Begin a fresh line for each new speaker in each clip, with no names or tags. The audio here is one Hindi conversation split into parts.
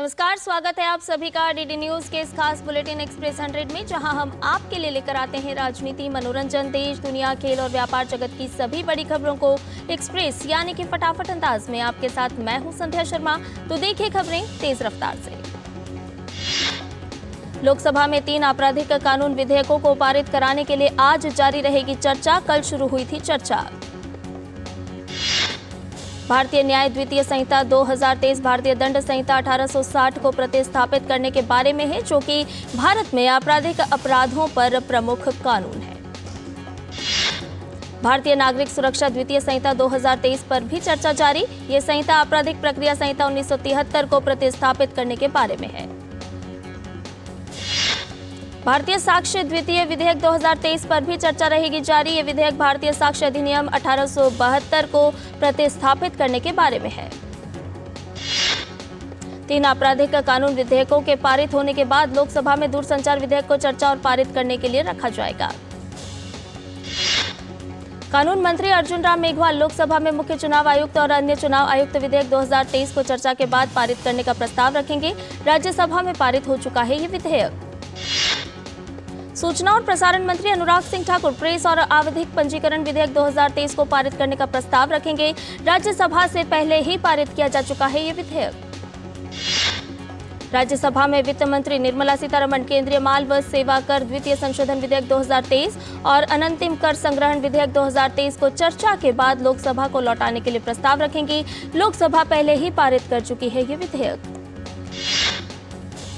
नमस्कार, स्वागत है आप सभी का डीडी न्यूज के इस खास बुलेटिन एक्सप्रेस 100 में, जहां हम आपके लिए लेकर आते हैं राजनीति, मनोरंजन, देश, दुनिया, खेल और व्यापार जगत की सभी बड़ी खबरों को एक्सप्रेस यानी कि फटाफट अंदाज में। आपके साथ मैं हूं संध्या शर्मा। तो देखिए खबरें तेज रफ्तार से। लोकसभा में 3 आपराधिक कानून विधेयकों को पारित कराने के लिए आज जारी रहेगी चर्चा। कल शुरू हुई थी चर्चा। भारतीय न्याय द्वितीय संहिता 2023 भारतीय दंड संहिता 1860 को प्रतिस्थापित करने के बारे में है, जो कि भारत में आपराधिक अपराधों पर प्रमुख कानून है। भारतीय नागरिक सुरक्षा द्वितीय संहिता 2023 पर भी चर्चा जारी। ये संहिता आपराधिक प्रक्रिया संहिता 1973 को प्रतिस्थापित करने के बारे में है। भारतीय साक्ष्य द्वितीय विधेयक 2023 पर भी चर्चा रहेगी जारी। ये विधेयक भारतीय साक्ष्य अधिनियम 1872 को प्रतिस्थापित करने के बारे में है। 3 आपराधिक कानून विधेयकों के पारित होने के बाद लोकसभा में दूरसंचार विधेयक को चर्चा और पारित करने के लिए रखा जाएगा। कानून मंत्री अर्जुन राम मेघवाल लोकसभा में मुख्य चुनाव आयुक्त और अन्य चुनाव आयुक्त विधेयक 2023 को चर्चा के बाद पारित करने का प्रस्ताव रखेंगे। राज्यसभा में पारित हो चुका है ये विधेयक। सूचना और प्रसारण मंत्री अनुराग सिंह ठाकुर प्रेस और आवधिक पंजीकरण विधेयक 2023 को पारित करने का प्रस्ताव रखेंगे। राज्यसभा से पहले ही पारित किया जा चुका है ये विधेयक। राज्यसभा में वित्त मंत्री निर्मला सीतारमण केंद्रीय माल व सेवा कर द्वितीय संशोधन विधेयक 2023 और अनंतिम कर संग्रहण विधेयक 2023 को चर्चा के बाद लोकसभा को लौटाने के लिए प्रस्ताव रखेंगी। लोकसभा पहले ही पारित कर चुकी है ये विधेयक।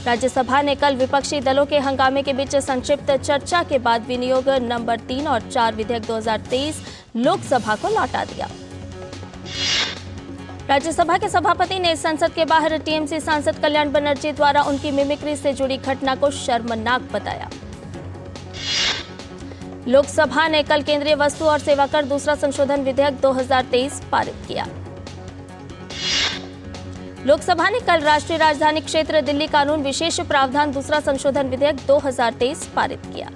राज्यसभा ने कल विपक्षी दलों के हंगामे के बीच संक्षिप्त चर्चा के बाद विनियोग नंबर 3 और 4 विधेयक 2023 लोकसभा को लौटा दिया। राज्यसभा के सभापति ने संसद के बाहर टीएमसी सांसद कल्याण बनर्जी द्वारा उनकी मिमिक्री से जुड़ी घटना को शर्मनाक बताया। लोकसभा ने कल केंद्रीय वस्तु और सेवा कर दूसरा संशोधन विधेयक 2023 पारित किया। लोकसभा ने कल राष्ट्रीय राजधानी क्षेत्र दिल्ली कानून विशेष प्रावधान दूसरा संशोधन विधेयक 2023 पारित किया।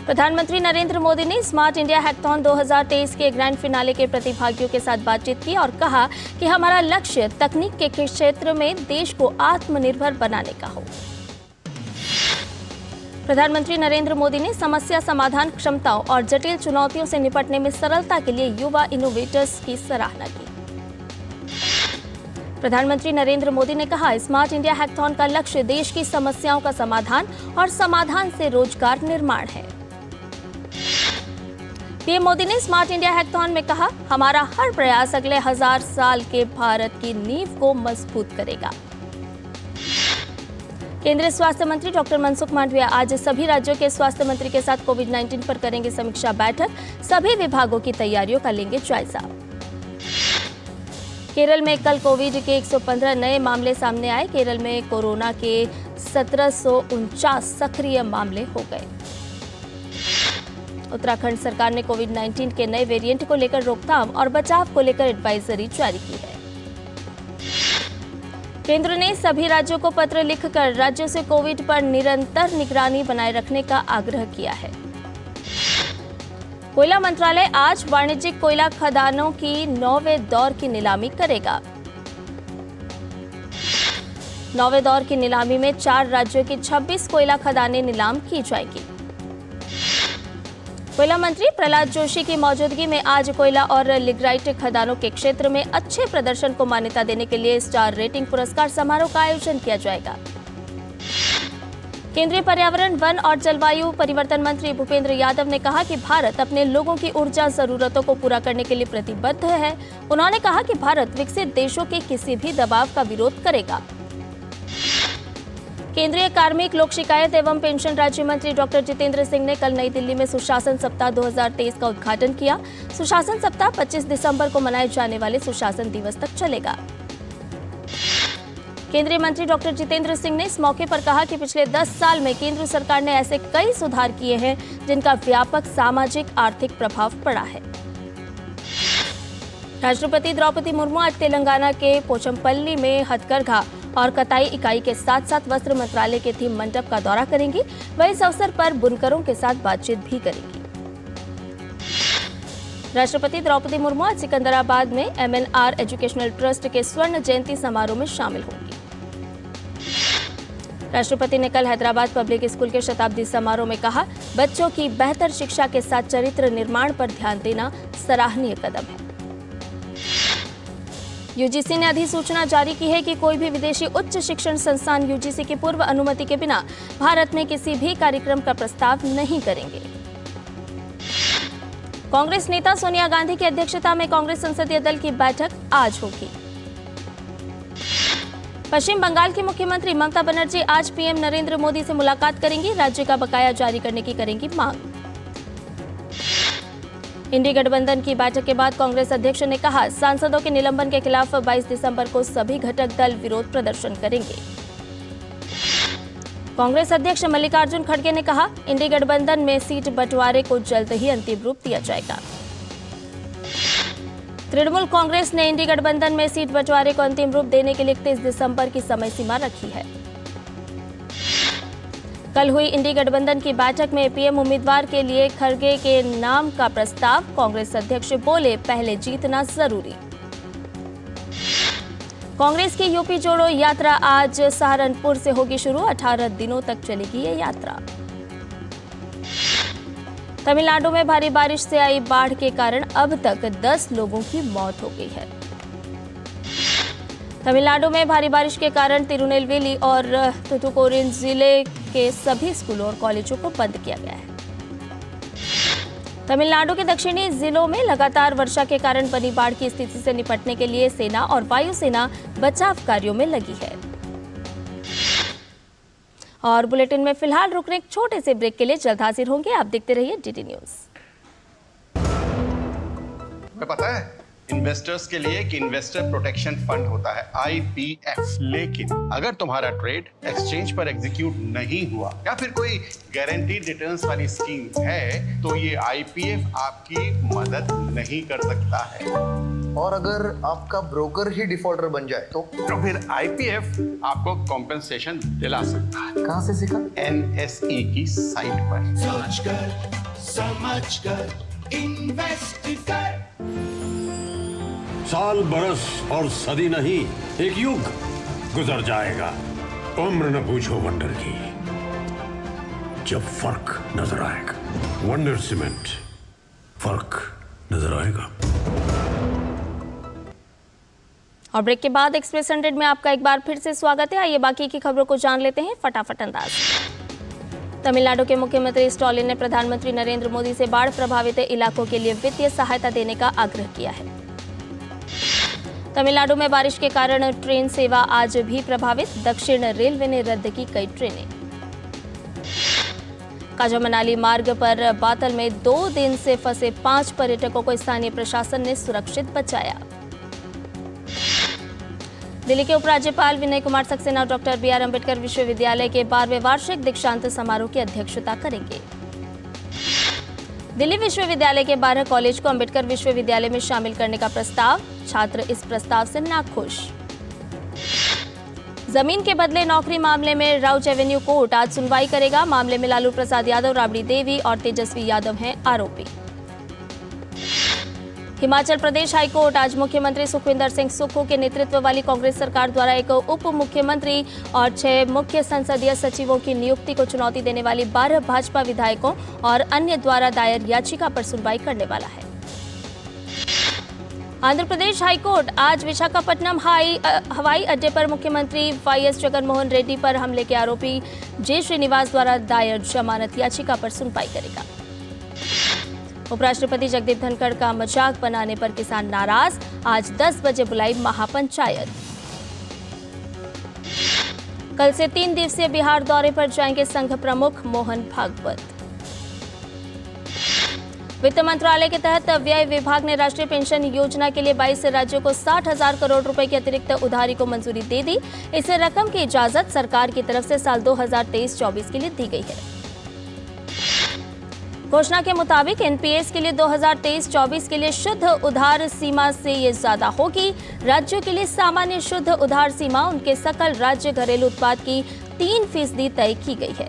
प्रधानमंत्री नरेंद्र मोदी ने स्मार्ट इंडिया हैकाथॉन 2023 के ग्रैंड फिनाले के प्रतिभागियों के साथ बातचीत की और कहा कि हमारा लक्ष्य तकनीक के क्षेत्र में देश को आत्मनिर्भर बनाने का हो। प्रधानमंत्री नरेंद्र मोदी ने समस्या समाधान क्षमताओं और जटिल चुनौतियों से निपटने में सरलता के लिए युवा इनोवेटर्स की सराहना की। प्रधानमंत्री नरेंद्र मोदी ने कहा, स्मार्ट इंडिया हैकाथॉन का लक्ष्य देश की समस्याओं का समाधान और समाधान से रोजगार निर्माण है। पीएम मोदी ने स्मार्ट इंडिया हैकाथॉन में कहा, हमारा हर प्रयास अगले 1000 साल के भारत की नींव को मजबूत करेगा। केंद्रीय स्वास्थ्य मंत्री डॉक्टर मनसुख मांडविया आज सभी राज्यों के स्वास्थ्य मंत्री के साथ कोविड-19 पर करेंगे समीक्षा बैठक। सभी विभागों की तैयारियों का लेंगे जायजा। केरल में कल कोविड के 115 नए मामले सामने आए। केरल में कोरोना के 1749 सक्रिय मामले हो गए। उत्तराखंड सरकार ने कोविड-19 के नए वेरिएंट को लेकर रोकथाम और बचाव को लेकर एडवाइजरी जारी की है। केंद्र ने सभी राज्यों को पत्र लिखकर राज्यों से कोविड पर निरंतर निगरानी बनाए रखने का आग्रह किया है। कोयला मंत्रालय आज वाणिज्यिक कोयला खदानों की 9वें दौर की नीलामी करेगा। 9वें दौर की नीलामी में 4 राज्यों की 26 कोयला खदानें नीलाम की जाएंगी। कोयला मंत्री प्रहलाद जोशी की मौजूदगी में आज कोयला और लिग्राइट खदानों के क्षेत्र में अच्छे प्रदर्शन को मान्यता देने के लिए स्टार रेटिंग पुरस्कार समारोह का आयोजन किया जाएगा। केंद्रीय पर्यावरण, वन और जलवायु परिवर्तन मंत्री भूपेंद्र यादव ने कहा कि भारत अपने लोगों की ऊर्जा जरूरतों को पूरा करने के लिए प्रतिबद्ध है। उन्होंने कहा कि भारत विकसित देशों के किसी भी दबाव का विरोध करेगा। केंद्रीय कार्मिक, लोक शिकायत एवं पेंशन राज्य मंत्री डॉक्टर जितेंद्र सिंह ने कल नई दिल्ली में सुशासन सप्ताह 2023 का उद्घाटन किया। सुशासन सप्ताह 25 दिसंबर को मनाए जाने वाले सुशासन दिवस तक चलेगा। केंद्रीय मंत्री डॉक्टर जितेंद्र सिंह ने इस मौके पर कहा कि पिछले 10 साल में केंद्र सरकार ने ऐसे कई सुधार किए हैं जिनका व्यापक सामाजिक आर्थिक प्रभाव पड़ा है। राष्ट्रपति द्रौपदी मुर्मू आज तेलंगाना के पोचमपल्ली में हथकरघा और कताई इकाई के साथ साथ वस्त्र मंत्रालय के थीम मंडप का दौरा करेंगी। वह इस अवसर पर बुनकरों के साथ बातचीत भी करेंगी। राष्ट्रपति द्रौपदी मुर्मू आज सिकंदराबाद में MNR एजुकेशनल ट्रस्ट के स्वर्ण जयंती समारोह में शामिल होंगी। राष्ट्रपति ने कल हैदराबाद पब्लिक स्कूल के शताब्दी समारोह में कहा, बच्चों की बेहतर शिक्षा के साथ चरित्र निर्माण पर ध्यान देना सराहनीय कदम है। यूजीसी ने अधिसूचना जारी की है कि कोई भी विदेशी उच्च शिक्षण संस्थान यूजीसी की पूर्व अनुमति के बिना भारत में किसी भी कार्यक्रम का प्रस्ताव नहीं करेंगे। कांग्रेस नेता सोनिया गांधी की अध्यक्षता में कांग्रेस संसदीय दल की बैठक आज होगी। पश्चिम बंगाल की मुख्यमंत्री ममता बनर्जी आज पीएम नरेंद्र मोदी से मुलाकात करेंगी। राज्य का बकाया जारी करने की करेंगी मांग। इंडी गठबंधन की बैठक के बाद कांग्रेस अध्यक्ष ने कहा, सांसदों के निलंबन के खिलाफ 22 दिसंबर को सभी घटक दल विरोध प्रदर्शन करेंगे। कांग्रेस अध्यक्ष मल्लिकार्जुन खड़गे ने कहा, इंडी गठबंधन में सीट बंटवारे को जल्द ही अंतिम रूप दिया जाएगा। तृणमूल कांग्रेस ने इंडी गठबंधन में सीट बंटवारे को अंतिम रूप देने के लिए 31 दिसंबर की समय सीमा रखी है। कल हुई इंडी गठबंधन की बैठक में पीएम उम्मीदवार के लिए खड़गे के नाम का प्रस्ताव। कांग्रेस अध्यक्ष बोले, पहले जीतना जरूरी। कांग्रेस की यूपी जोड़ो यात्रा आज सहारनपुर से होगी शुरू। 18 दिनों तक चलेगी ये यात्रा। तमिलनाडु में भारी बारिश से आई बाढ़ के कारण अब तक 10 लोगों की मौत हो गई है। तमिलनाडु में भारी बारिश के कारण तिरुनेलवेली और तुतुकोरिन जिले के सभी स्कूलों और कॉलेजों को बंद किया गया है। तमिलनाडु के दक्षिणी जिलों में लगातार वर्षा के कारण बनी बाढ़ की स्थिति से निपटने के लिए सेना और वायुसेना बचाव कार्यों में लगी है। और बुलेटिन में फिलहाल रुकने एक छोटे से ब्रेक के लिए जल्द हाजिर होंगे। आप देखते रहिए डीडी न्यूज।
तुम्हें पता है इन्वेस्टर्स के लिए एक इन्वेस्टर प्रोटेक्शन फंड होता है IPF, लेकिन अगर तुम्हारा ट्रेड एक्सचेंज पर एग्जीक्यूट नहीं हुआ या फिर कोई गारंटीड रिटर्न्स वाली स्कीम है तो ये IPF आपकी मदद नहीं कर सकता है।
और अगर आपका ब्रोकर ही डिफॉल्टर बन जाए तो
फिर IPF आपको कॉम्पेंसेशन दिला सकता है।
कहाँ से सीखा?
NSE की साइट पर।
समझ कर इन्वेस्ट कर।
साल बरस और सदी नहीं, एक युग गुजर जाएगा। उम्र न पूछो वंडर की, जब फर्क नजर आएगा। वंडर सीमेंट, फर्क नजर आएगा।
और ब्रेक के बाद एक्सप्रेस 100 में आपका एक बार फिर से स्वागत है। आइए बाकी की खबरों को जान लेते हैं फटाफट अंदाज। तमिलनाडु के मुख्यमंत्री स्टालिन ने प्रधानमंत्री नरेंद्र मोदी से बाढ़ प्रभावित इलाकों के लिए वित्तीय सहायता देने का आग्रह किया है। तमिलनाडु में बारिश के कारण ट्रेन सेवा आज भी प्रभावित। दक्षिण रेलवे ने रद्द की कई ट्रेनें। काजा मनाली मार्ग पर बातल में 2 दिन से फंसे 5 पर्यटकों को स्थानीय प्रशासन ने सुरक्षित बचाया। दिल्ली के उपराज्यपाल विनय कुमार सक्सेना डॉक्टर BR अम्बेडकर विश्वविद्यालय के 12वें वार्षिक दीक्षांत समारोह की अध्यक्षता करेंगे। दिल्ली विश्वविद्यालय के 12 कॉलेज को अम्बेडकर विश्वविद्यालय में शामिल करने का प्रस्ताव। छात्र इस प्रस्ताव से नाखुश। जमीन के बदले नौकरी मामले में राउच एवेन्यू कोर्ट आज सुनवाई करेगा। मामले में लालू प्रसाद यादव, राबड़ी देवी और तेजस्वी यादव हैं आरोपी। हिमाचल प्रदेश हाईकोर्ट आज मुख्यमंत्री सुखविंदर सिंह सुक्खू के नेतृत्व वाली कांग्रेस सरकार द्वारा एक उप मुख्यमंत्री और 6 मुख्य संसदीय सचिवों की नियुक्ति को चुनौती देने वाली 12 भाजपा विधायकों और अन्य द्वारा दायर याचिका पर सुनवाई करने वाला है। आंध्र प्रदेश हाईकोर्ट आज विशाखापट्टनम हवाई अड्डे पर मुख्यमंत्री YS जगनमोहन रेड्डी पर हमले के आरोपी J श्रीनिवास द्वारा दायर जमानत याचिका पर सुनवाई करेगा। उपराष्ट्रपति जगदीप धनखड़ का मजाक बनाने पर किसान नाराज। आज 10 बजे बुलाई महापंचायत। कल से 3 दिवसीय बिहार दौरे पर जाएंगे संघ प्रमुख मोहन भागवत। वित्त मंत्रालय के तहत व्यय विभाग ने राष्ट्रीय पेंशन योजना के लिए 22 राज्यों को 60,000 करोड़ रुपए की अतिरिक्त उधारी को मंजूरी दे दी। इस रकम की इजाजत सरकार की तरफ से साल 2023-24 के लिए दी गई है। घोषणा के मुताबिक NPS के लिए 2023-24 के लिए शुद्ध उधार सीमा से ये ज्यादा होगी। राज्यों के लिए सामान्य शुद्ध उधार सीमा उनके सकल राज्य घरेलू उत्पाद की 3% तय की गई है।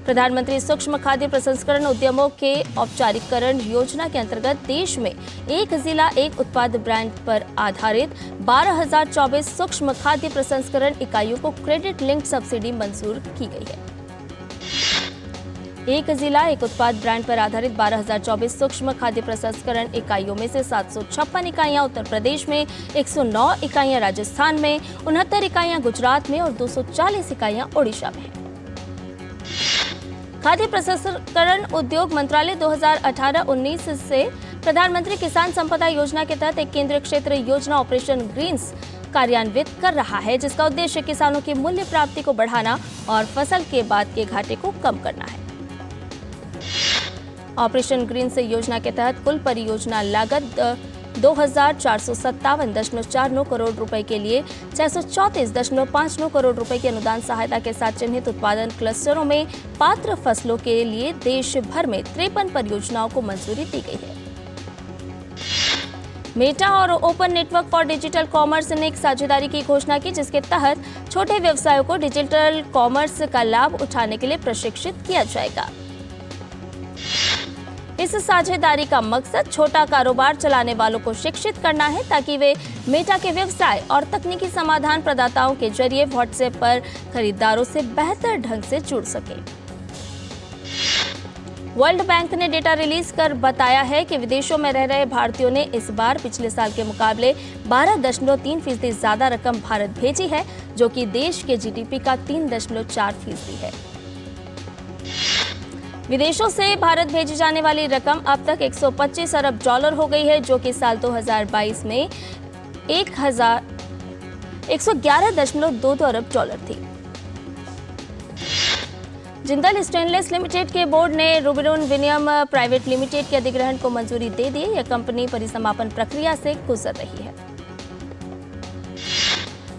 प्रधानमंत्री सूक्ष्म खाद्य प्रसंस्करण उद्यमों के औपचारिकरण योजना के अंतर्गत देश में एक जिला एक उत्पाद ब्रांड पर आधारित 12,024 सूक्ष्म खाद्य प्रसंस्करण इकाइयों को क्रेडिट लिंक्ड सब्सिडी मंजूर की गई है। एक जिला एक उत्पाद ब्रांड पर आधारित 12,024 सूक्ष्म खाद्य प्रसंस्करण इकाइयों में से 756 इकाइयां उत्तर प्रदेश में, 109 इकाइयां राजस्थान में, 69 इकाइयां गुजरात में और 240 इकाइयां ओडिशा में। खाद्य प्रसंस्करण उद्योग मंत्रालय 2018-19 से प्रधानमंत्री किसान संपदा योजना के तहत एक केंद्रीय क्षेत्र योजना ऑपरेशन ग्रीन्स कार्यान्वित कर रहा है, जिसका उद्देश्य किसानों की मूल्य प्राप्ति को बढ़ाना और फसल के बाद के घाटे को कम करना है। ऑपरेशन ग्रीन्स योजना के तहत कुल परियोजना लागत 2,457.49 करोड़ रुपए के लिए 634.59 करोड़ रुपए की अनुदान सहायता के साथ चिन्हित उत्पादन क्लस्टरों में पात्र फसलों के लिए देश भर में 53 परियोजनाओं को मंजूरी दी गई है। मेटा और open network for digital commerce ने एक साझेदारी की घोषणा की, जिसके तहत छोटे व्यवसायों को डिजिटल कॉमर्स का लाभ उठाने के लिए प्रशिक्षित किया जाएगा। इस साझेदारी का मकसद छोटा कारोबार चलाने वालों को शिक्षित करना है, ताकि वे मेटा के व्यवसाय और तकनीकी समाधान प्रदाताओं के जरिए व्हाट्सएप पर खरीदारों से बेहतर ढंग से जुड़ सके। वर्ल्ड बैंक ने डेटा रिलीज कर बताया है कि विदेशों में रह रहे भारतीयों ने इस बार पिछले साल के मुकाबले 12.3% ज्यादा रकम भारत भेजी है, जो कि देश के जीडीपी का 3.4% है। विदेशों से भारत भेजी जाने वाली रकम अब तक 125 अरब डॉलर हो गई है, जो कि साल 2022 में 111.22 अरब डॉलर थी। जिंदल स्टेनलेस लिमिटेड के बोर्ड ने रूबिरोन विनियम प्राइवेट लिमिटेड के अधिग्रहण को मंजूरी दे दी। यह कंपनी परिसमापन प्रक्रिया से गुजर रही है।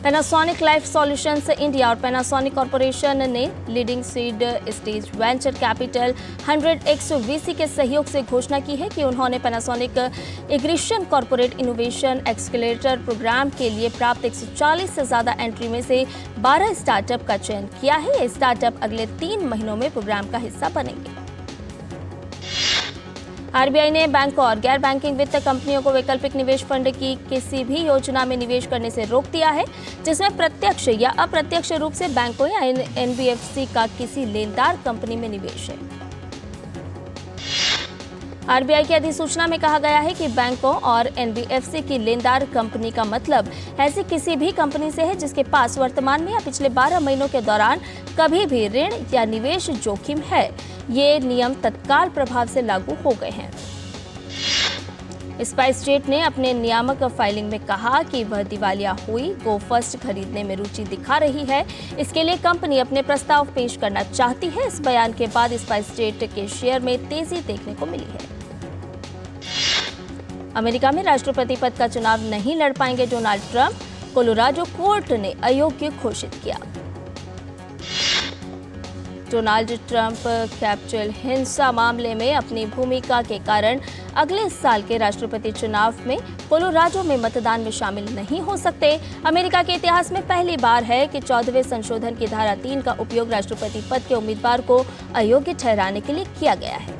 पैनासोनिक लाइफ सॉल्यूशंस इंडिया और पैनासोनिक कॉर्पोरेशन ने leading seed stage venture capital 100x VC के सहयोग से घोषणा की है कि उन्होंने Panasonic ignition corporate innovation accelerator programme के लिए प्राप्त 140 से ज्यादा एंट्री में से 12 स्टार्टअप का चयन किया है। ये स्टार्टअप अगले 3 महीनों में प्रोग्राम का हिस्सा बनेंगे। आरबीआई ने बैंक और गैर बैंकिंग वित्त कंपनियों को वैकल्पिक निवेश फंड की किसी भी योजना में निवेश करने से रोक दिया है, जिसमें प्रत्यक्ष या अप्रत्यक्ष रूप से बैंकों या एनबीएफसी का किसी लेनदार कंपनी में निवेश है। आरबीआई की अधिसूचना में कहा गया है कि बैंकों और एनबीएफसी की लेनदार कंपनी का मतलब ऐसी किसी भी कंपनी से है जिसके पास वर्तमान में या पिछले 12 महीनों के दौरान कभी भी ऋण या निवेश जोखिम है। ये नियम तत्काल प्रभाव से लागू हो गए हैं। स्पाइस जेट ने अपने नियामक फाइलिंग में कहा कि वह दिवालिया हुई गो फर्स्ट खरीदने में रुचि दिखा रही है। इसके लिए कंपनी अपने प्रस्ताव पेश करना चाहती है। इस बयान के बाद स्पाइस जेट के शेयर में तेजी देखने को मिली है। अमेरिका में राष्ट्रपति पद का चुनाव नहीं लड़ पाएंगे डोनाल्ड ट्रंप, कोलोराडो कोर्ट ने अयोग्य घोषित किया। डोनाल्ड ट्रंप कैपिटल हिंसा मामले में अपनी भूमिका के कारण अगले साल के राष्ट्रपति चुनाव में कोलोराडो में मतदान में शामिल नहीं हो सकते। अमेरिका के इतिहास में पहली बार है कि 14वें संशोधन की धारा 3 का उपयोग राष्ट्रपति पद के उम्मीदवार को अयोग्य ठहराने के लिए किया गया है।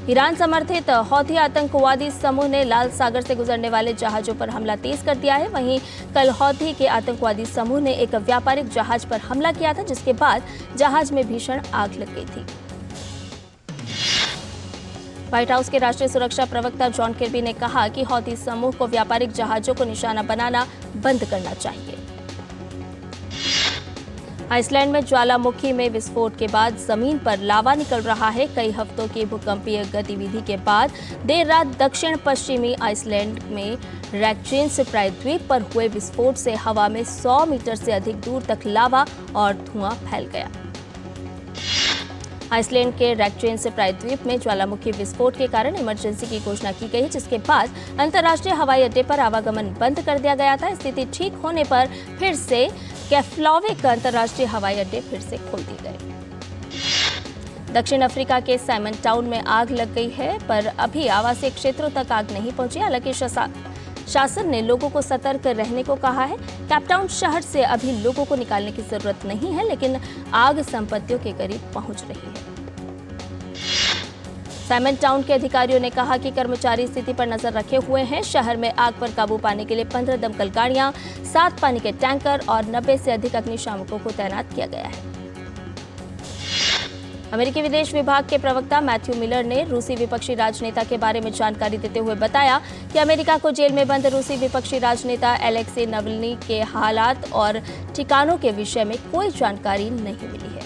ईरान समर्थित हौथी आतंकवादी समूह ने लाल सागर से गुजरने वाले जहाजों पर हमला तेज कर दिया है। वहीं कल हौथी के आतंकवादी समूह ने एक व्यापारिक जहाज पर हमला किया था, जिसके बाद जहाज में भीषण आग लग गई थी। व्हाइट हाउस के राष्ट्रीय सुरक्षा प्रवक्ता जॉन किर्बी ने कहा कि हौथी समूह को व्यापारिक जहाजों को निशाना बनाना बंद करना चाहिए। आइसलैंड में ज्वालामुखी में विस्फोट के बाद जमीन पर लावा निकल रहा है। कई हफ्तों की भूकंपीय गतिविधि के बाद देर रात दक्षिण पश्चिमी आइसलैंड में रेक्जेन्स प्रायद्वीप पर हुए विस्फोट से हवा में 100 मीटर से अधिक दूर तक लावा और धुआं फैल गया। आइसलैंड के रेक्जेन्स प्रायद्वीप में ज्वालामुखी विस्फोट के कारण इमरजेंसी की घोषणा की गई, जिसके बाद अंतर्राष्ट्रीय हवाई अड्डे पर आवागमन बंद कर दिया गया था। स्थिति ठीक होने पर फिर से कैफ्लाविक अंतर्राष्ट्रीय हवाई अड्डे फिर से खोल दिए गए। दक्षिण अफ्रीका के साइमन टाउन में आग लग गई है, पर अभी आवासीय क्षेत्रों तक आग नहीं पहुंची। हालांकि शासन ने लोगों को सतर्क रहने को कहा है। केपटाउन शहर से अभी लोगों को निकालने की जरूरत नहीं है, लेकिन आग संपत्तियों के करीब पहुंच रही है। साइमन टाउन के अधिकारियों ने कहा कि कर्मचारी स्थिति पर नजर रखे हुए हैं। शहर में आग पर काबू पाने के लिए 15 दमकल गाड़ियां, 7 पानी के टैंकर और 90 से अधिक अग्निशामकों को तैनात किया गया है। अमेरिकी विदेश विभाग के प्रवक्ता मैथ्यू मिलर ने रूसी विपक्षी राजनेता के बारे में जानकारी देते हुए बताया कि अमेरिका को जेल में बंद रूसी विपक्षी राजनेता एलेक्सी नवल्नी के हालात और ठिकानों के विषय में कोई जानकारी नहीं मिली है।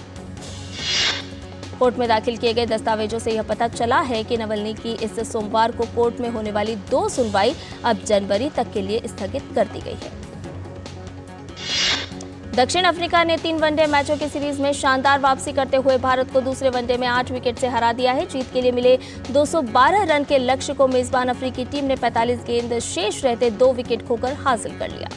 कोर्ट में दाखिल किए गए दस्तावेजों से यह पता चला है कि नवल्नी की इस सोमवार को कोर्ट में होने वाली 2 सुनवाई अब जनवरी तक के लिए स्थगित कर दी गई है। दक्षिण अफ्रीका ने 3 वनडे मैचों की सीरीज में शानदार वापसी करते हुए भारत को दूसरे वनडे में 8 विकेट से हरा दिया है। जीत के लिए मिले 212 रन के लक्ष्य को मेजबान अफ्रीकी टीम ने 45 गेंद शेष रहते 2 विकेट खोकर हासिल कर लिया।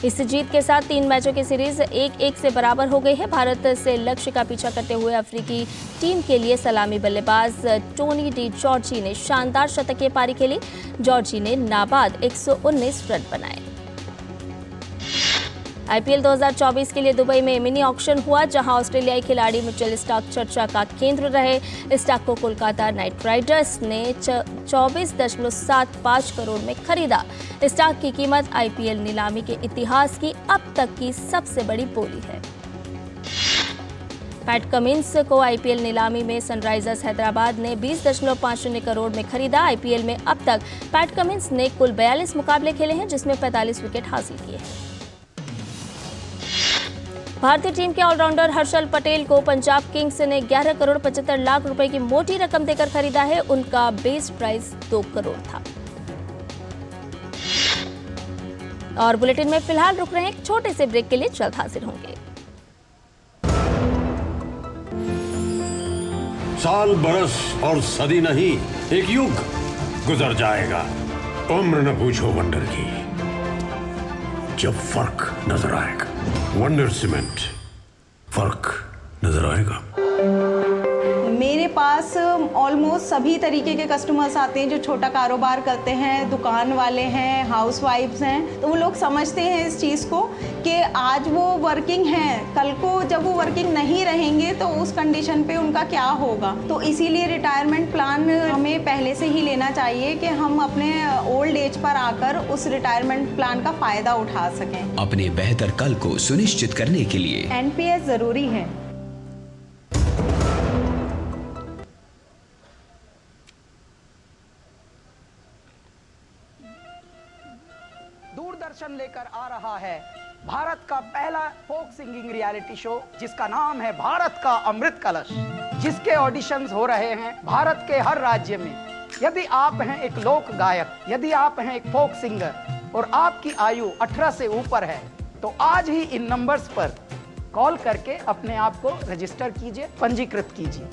इस जीत के साथ 3 मैचों की सीरीज 1-1 से बराबर हो गई है। भारत से लक्ष्य का पीछा करते हुए अफ्रीकी टीम के लिए सलामी बल्लेबाज टोनी डी जॉर्जी ने शानदार शतकीय पारी खेली। जॉर्जी ने नाबाद 119 रन बनाए। आईपीएल 2024 के लिए दुबई में मिनी ऑक्शन हुआ, जहां ऑस्ट्रेलियाई खिलाड़ी मिचेल स्टार्क चर्चा का केंद्र रहे। स्टार्क को कोलकाता नाइट राइडर्स ने 24.75 करोड़ में खरीदा। स्टार्क की कीमत आईपीएल नीलामी के इतिहास की अब तक की सबसे बड़ी बोली है। पैट कमिंस को आईपीएल नीलामी में सनराइजर्स हैदराबाद ने 20.50 करोड़ में खरीदा। आईपीएल में अब तक पैट कमिंस ने कुल 42 मुकाबले खेले हैं, जिसमें 45 विकेट हासिल किए हैं। भारतीय टीम के ऑलराउंडर हर्षल पटेल को पंजाब किंग्स ने 11 करोड़ 75 लाख रुपए की मोटी रकम देकर खरीदा है। उनका बेस प्राइस 2 करोड़ था। और बुलेटिन में फिलहाल रुक रहे हैं एक छोटे से ब्रेक के लिए, जल्द हाजिर होंगे।
साल, बरस और सदी नहीं, एक युग गुजर जाएगा। उम्र न पूछो वंडर की, जब फर्क नजर आएगा। वंडर सीमेंट, फर्क नजर आएगा।
मेरे पास ऑलमोस्ट सभी तरीके के कस्टमर्स आते हैं, जो छोटा कारोबार करते हैं, दुकान वाले हैं, हाउसवाइफ्स हैं। तो वो लोग समझते हैं इस चीज़ को कि आज वो वर्किंग हैं, कल को जब वो वर्किंग नहीं रहेंगे तो उस कंडीशन पे उनका क्या होगा। तो इसीलिए रिटायरमेंट प्लान हमें पहले से ही लेना चाहिए कि हम अपने ओल्ड एज पर आकर उस रिटायरमेंट प्लान का फ़ायदा उठा सकें।
अपने बेहतर कल को सुनिश्चित करने के लिए
एनपीएस ज़रूरी है।
दूरदर्शन लेकर आ रहा है भारत का पहला फोक सिंगिंग रियलिटी शो, जिसका नाम है भारत का अमृत कलश, जिसके ऑडिशंस हो रहे हैं भारत के हर राज्य में। यदि आप हैं एक लोक गायक, यदि आप हैं एक फोक सिंगर और आपकी आयु 18 से ऊपर है, तो आज ही इन नंबर्स पर कॉल करके अपने आप को रजिस्टर कीजिए, पंजीकृत कीजिए।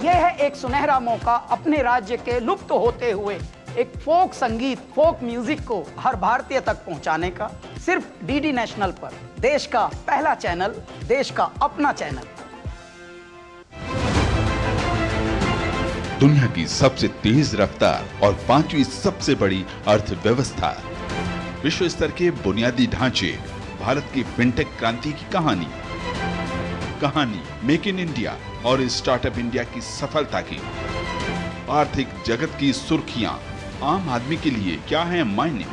यह है एक सुनहरा मौका अपने राज्य के लुप्त होते हुए एक फोक संगीत, फोक म्यूजिक को हर भारतीय तक पहुंचाने का, सिर्फ डीडी नेशनल पर, देश का पहला चैनल, देश का अपना चैनल।
दुनिया की सबसे तेज रफ्तार और 5वीं सबसे बड़ी अर्थव्यवस्था, विश्व स्तर के बुनियादी ढांचे, भारत की फिनटेक क्रांति की कहानी मेक इन इंडिया और स्टार्टअप इंडिया की सफलता की, आर्थिक जगत की सुर्खियां, आम आदमी के लिए क्या है मायने,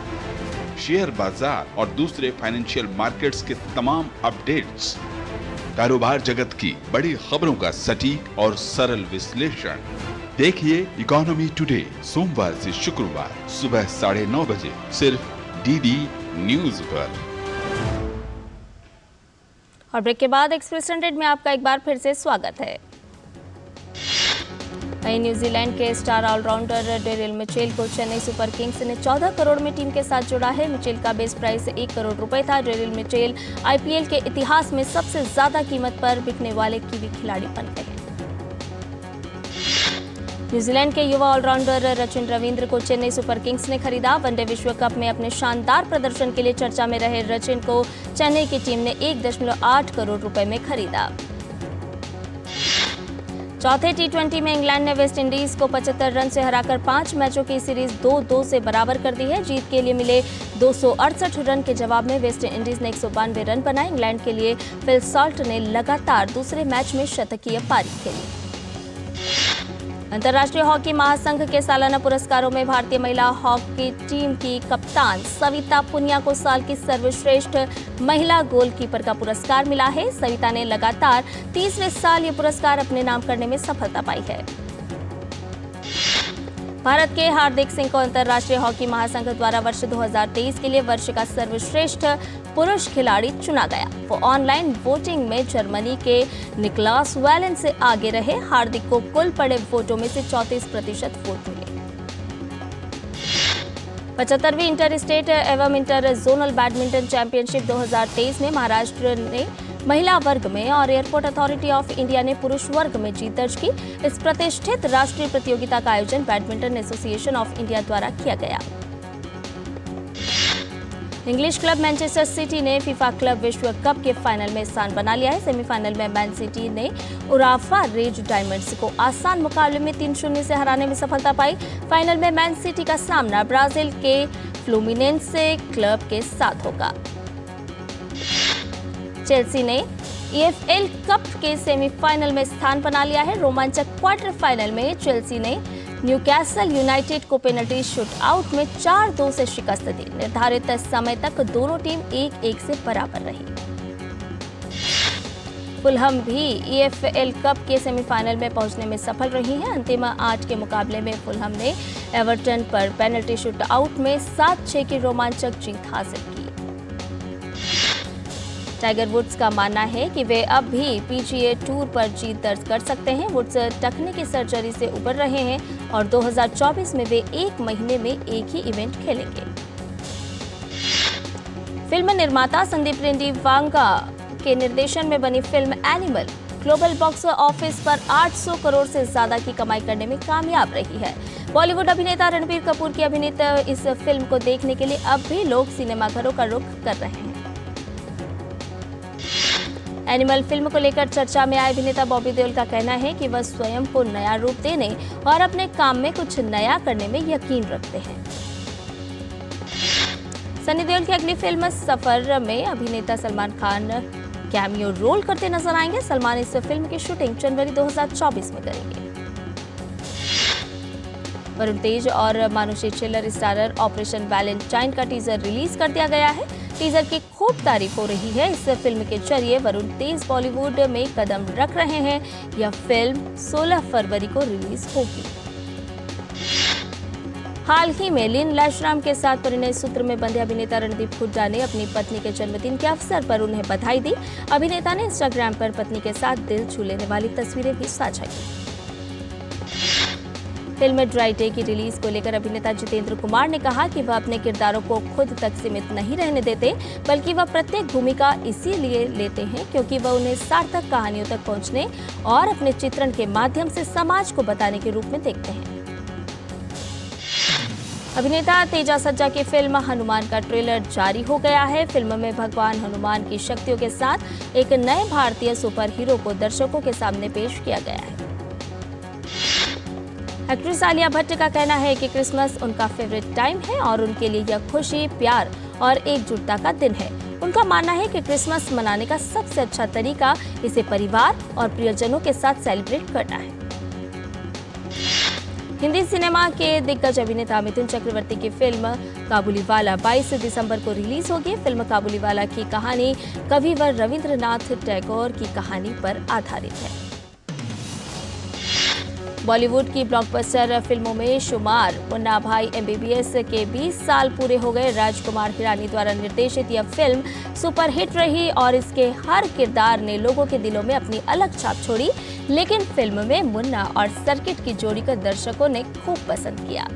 शेयर बाजार और दूसरे फाइनेंशियल मार्केट्स के तमाम अपडेट्स, कारोबार जगत की बड़ी खबरों का सटीक और सरल विश्लेषण। देखिए इकोनॉमी टुडे सोमवार से शुक्रवार सुबह 9:30 बजे सिर्फ डीडी न्यूज पर।
और ब्रेक के बाद एक्सप्रेस 100 में आपका एक बार फिर से स्वागत है। न्यूजीलैंड के स्टार ऑलराउंडर डेरिल मिचेल को चेन्नई सुपर किंग्स ने 14 करोड़ में टीम के साथ जोड़ा है। मिचेल का बेस प्राइस 1 करोड़ रुपए था। डेरिल मिचेल आईपीएल के इतिहास में सबसे ज्यादा कीमत पर बिकने वाले कीवी खिलाड़ी बन गए। न्यूजीलैंड के युवा ऑलराउंडर रचिन रविंद्र को चेन्नई सुपर किंग्स ने खरीदा। वनडे विश्व कप में अपने शानदार प्रदर्शन के लिए चर्चा में रहे रचिन को चेन्नई की टीम ने 1.8 करोड़ रुपए में खरीदा। चौथे टी20 में इंग्लैंड ने वेस्ट इंडीज को 75 रन से हराकर 5 मैचों की सीरीज 2-2 से बराबर कर दी है। जीत के लिए मिले 268 रन के जवाब में वेस्ट इंडीज ने 192 रन बनाए। इंग्लैंड के लिए फिल सॉल्ट ने लगातार दूसरे मैच में शतकीय पारी खेली। अंतर्राष्ट्रीय हॉकी महासंघ के सालाना पुरस्कारों में भारतीय महिला हॉकी टीम की कप्तान सविता पुनिया को साल की सर्वश्रेष्ठ महिला गोलकीपर का पुरस्कार मिला है। सविता ने लगातार तीसरे साल ये पुरस्कार अपने नाम करने में सफलता पाई है। भारत के हार्दिक सिंह को अंतर्राष्ट्रीय हॉकी महासंघ द्वारा वर्ष 2023 के लिए वर्ष का सर्वश्रेष्ठ पुरुष खिलाड़ी चुना गया। वो ऑनलाइन वोटिंग में जर्मनी के निकलास वैलेन से आगे रहे। हार्दिक को कुल पड़े वोटों में से 34% वोट मिले। 75वीं इंटर स्टेट एवं इंटर जोनल बैडमिंटन चैंपियनशिप 2023 में महाराष्ट्र ने महिला वर्ग में और एयरपोर्ट अथॉरिटी ऑफ इंडिया ने पुरुष वर्ग में जीत दर्ज की। इस प्रतिष्ठित राष्ट्रीय प्रतियोगिता का आयोजन बैडमिंटन एसोसिएशन ऑफ इंडिया द्वारा किया गया। इंग्लिश क्लब मैनचेस्टर सिटी ने फीफा क्लब विश्व कप के फाइनल में स्थान बना लिया है। सेमीफाइनल में मैन सिटी ने उराफा रेज डायमंड्स को आसान मुकाबले में 3-0 से हराने में सफलता पाई। फाइनल में मैन सिटी का सामना ब्राजील के फ्लूमिनेंसे क्लब के साथ होगा। चेल्सी ने EFL कप के सेमीफाइनल में स्थान बना लिया है। रोमांचक क्वार्टर फाइनल में चेल्सी ने न्यूकैसल यूनाइटेड को पेनल्टी शूटआउट में 4-2 से शिकस्त दी। निर्धारित समय तक दोनों टीम 1-1 से बराबर रही। फुलहम भी EFL कप के सेमीफाइनल में पहुंचने में सफल रही है। अंतिम 8 के मुकाबले में फुलहम ने एवर्टन पर पेनल्टी शूटआउट में 7-6 की रोमांचक जीत हासिल की। टाइगर वुड्स का मानना है कि वे अब भी PGA टूर पर जीत दर्ज कर सकते हैं। वुड्स तकनीकी सर्जरी से उबर रहे हैं और 2024 में वे 1 महीने में एक ही इवेंट खेलेंगे। फिल्म निर्माता संदीप रेड्डी वांगा के निर्देशन में बनी film animal global box office पर 800 करोड़ से ज्यादा की कमाई करने में कामयाब रही है। बॉलीवुड अभिनेता रणबीर कपूर की अभिनीत इस फिल्म को देखने के लिए अब भी लोग सिनेमाघरों का रुख कर रहे हैं। एनिमल फिल्म को लेकर चर्चा में आए अभिनेता बॉबी देओल का कहना है कि वह स्वयं को नया रूप देने और अपने काम में कुछ नया करने में यकीन रखते हैं। सनी देओल की अगली फिल्म सफर में अभिनेता सलमान खान कैमियो रोल करते नजर आएंगे। सलमान इस फिल्म की शूटिंग जनवरी 2024 में करेंगे। वरुण तेज और Manushi Chhillar starrer operation Valentine का टीजर रिलीज कर दिया गया है। टीजर की खूब तारीफ हो रही है। इस फिल्म के जरिए वरुण तेज बॉलीवुड में कदम रख रहे हैं। यह फिल्म 16 फरवरी को रिलीज होगी। हाल ही में लिन लैशराम के साथ परिणय सूत्र में बंधे अभिनेता रणदीप हुड्डा ने अपनी पत्नी के जन्मदिन के अवसर पर उन्हें बधाई दी। अभिनेता ने इंस्टाग्राम पर पत्नी के साथ दिल छू लेने वाली तस्वीरें भी साझा की। फिल्म ड्राई डे की रिलीज को लेकर अभिनेता जितेंद्र कुमार ने कहा कि वह अपने किरदारों को खुद तक सीमित नहीं रहने देते, बल्कि वह प्रत्येक भूमिका इसीलिए लेते हैं क्योंकि वह उन्हें सार्थक कहानियों तक पहुंचने और अपने चित्रण के माध्यम से समाज को बताने के रूप में देखते हैं। अभिनेता तेजा सज्जा की फिल्म हनुमान का ट्रेलर जारी हो गया है। फिल्म में भगवान हनुमान की शक्तियों के साथ एक नए भारतीय सुपर हीरो को दर्शकों के सामने पेश किया गया है। एक्ट्रेस आलिया भट्ट का कहना है कि क्रिसमस उनका फेवरेट टाइम है और उनके लिए यह खुशी, प्यार और एकजुटता का दिन है। उनका मानना है कि क्रिसमस मनाने का सबसे अच्छा तरीका इसे परिवार और प्रियजनों के साथ सेलिब्रेट करना है। हिंदी सिनेमा के दिग्गज अभिनेता मिथुन चक्रवर्ती की फिल्म काबुलीवाला 22 दिसंबर को रिलीज होगी। फिल्म काबुलीवाला की कहानी कविवर रविंद्रनाथ टैगोर की कहानी पर आधारित है। बॉलीवुड की ब्लॉकबस्टर फिल्मों में शुमार मुन्ना भाई MBBS के 20 साल पूरे हो गए। राजकुमार हिरानी द्वारा निर्देशित यह फिल्म सुपरहिट रही और इसके हर किरदार ने लोगों के दिलों में अपनी अलग छाप छोड़ी। लेकिन फिल्म में मुन्ना और सर्किट की जोड़ी को दर्शकों ने खूब पसंद किया।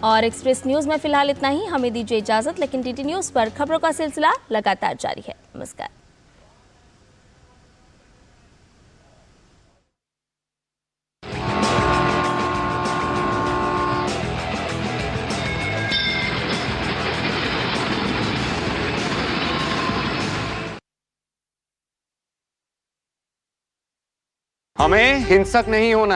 और एक्सप्रेस न्यूज में फिलहाल इतना ही। हमें दीजिए इजाजत, लेकिन DD न्यूज पर खबरों का सिलसिला लगातार जारी है। नमस्कार।
हमें हिंसक नहीं होना है।